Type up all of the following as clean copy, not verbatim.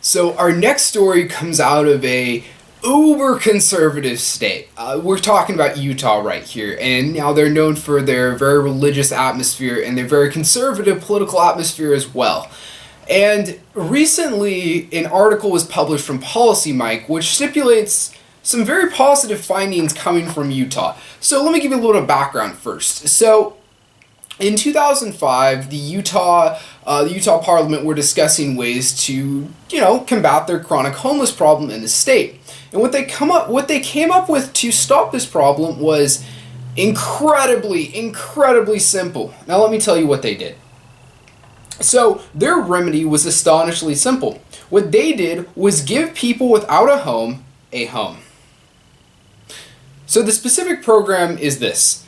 So our next story comes out of a uber conservative state. We're talking about Utah right here, and now they're known for their very religious atmosphere and their very conservative political atmosphere as well. And recently, an article was published from Policy Mike, which stipulates some very positive findings coming from Utah. So let me give you a little background first. So in 2005, the Utah Parliament were discussing ways to, combat their chronic homeless problem in the state. And what they came up with to stop this problem was incredibly simple. Now let me tell you what they did. So their remedy was astonishingly simple. What they did was give people without a home a home. So the specific program is this.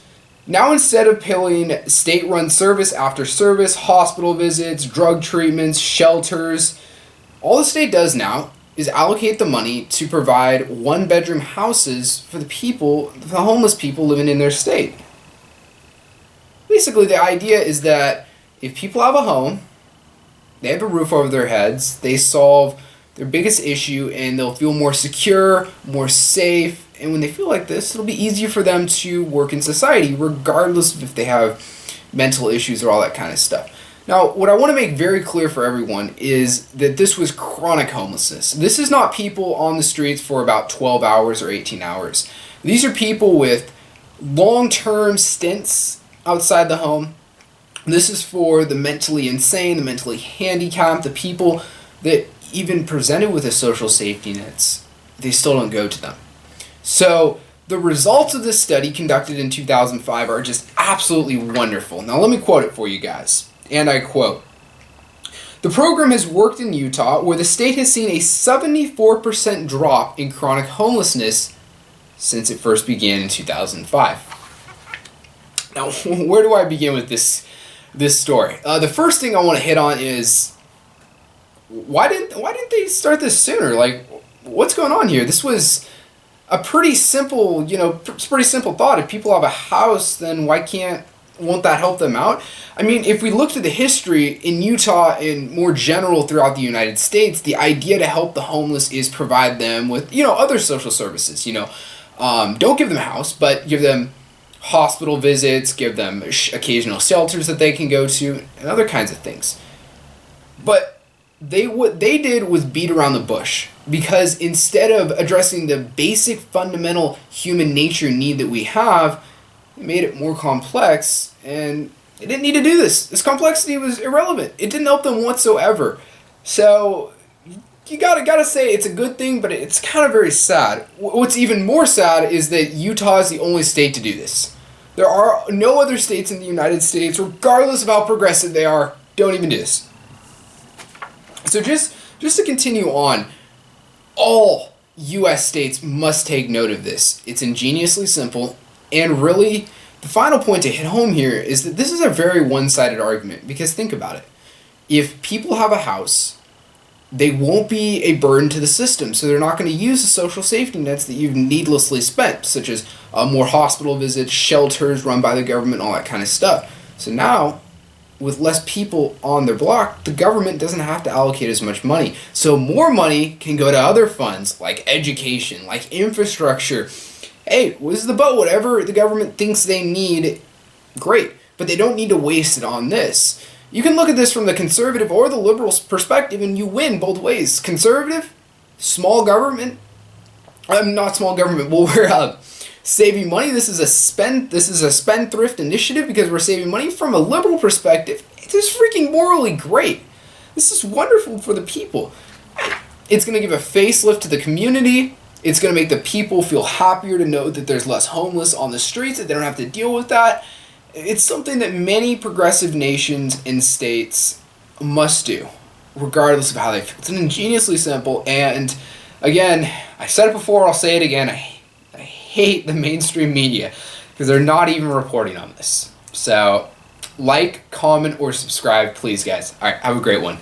Now instead of paying state-run service after service, hospital visits, drug treatments, shelters, all the state does now is allocate the money to provide one-bedroom houses for the homeless people living in their state. Basically, the idea is that if people have a home, they have a roof over their heads, they solve their biggest issue, and they'll feel more secure, more safe. And when they feel like this, it'll be easier for them to work in society, regardless of if they have mental issues or all that kind of stuff. Now, what I want to make very clear for everyone is that this was chronic homelessness. This is not people on the streets for about 12 hours or 18 hours. These are people with long-term stints outside the home. This is for the mentally insane, the mentally handicapped, the people that even presented with a social safety nets, they still don't go to them. So the results of this study conducted in 2005 are just absolutely wonderful. Now let me quote it for you guys. And I quote, "The program has worked in Utah where the state has seen a 74% drop in chronic homelessness since it first began in 2005. Now, where do I begin with this story? The first thing I want to hit on is why didn't they start this sooner? Like, what's going on here? This was a pretty simple thought. If people have a house, then won't that help them out? I mean, if we looked at the history in Utah and more general throughout the United States, the idea to help the homeless is provide them with, other social services. Don't give them a house, but give them hospital visits, give them occasional shelters that they can go to, and other kinds of things. But what they did was beat around the bush, because instead of addressing the basic fundamental human nature need that we have, it made it more complex, and they didn't need to do this. This complexity was irrelevant. It didn't help them whatsoever. So you gotta say it's a good thing, but it's kind of very sad. What's even more sad is that Utah is the only state to do this. There are no other states in the United States, regardless of how progressive they are, don't even do this. So just to continue on, all U.S. states must take note of this. It's ingeniously simple, and really, the final point to hit home here is that this is a very one-sided argument, because think about it. If people have a house, they won't be a burden to the system, so they're not going to use the social safety nets that you've needlessly spent, such as more hospital visits, shelters run by the government, all that kind of stuff. So now, with less people on their block, the government doesn't have to allocate as much money. So more money can go to other funds, like education, like infrastructure. Hey, what's the boat? Whatever the government thinks they need, great. But they don't need to waste it on this. You can look at this from the conservative or the liberal perspective, and you win both ways. Conservative, small government. Not small government. Well, we're saving money. This is a spendthrift initiative because we're saving money. From a liberal perspective, it's just freaking morally great. This is wonderful for the people. It's going to give a facelift to the community. It's going to make the people feel happier to know that there's less homeless on the streets, that they don't have to deal with that. It's something that many progressive nations and states must do, regardless of how they feel. It's ingeniously simple, and again, I said it before, I'll say it again, I hate the mainstream media, because they're not even reporting on this. So, like, comment, or subscribe, please, guys. Alright, have a great one.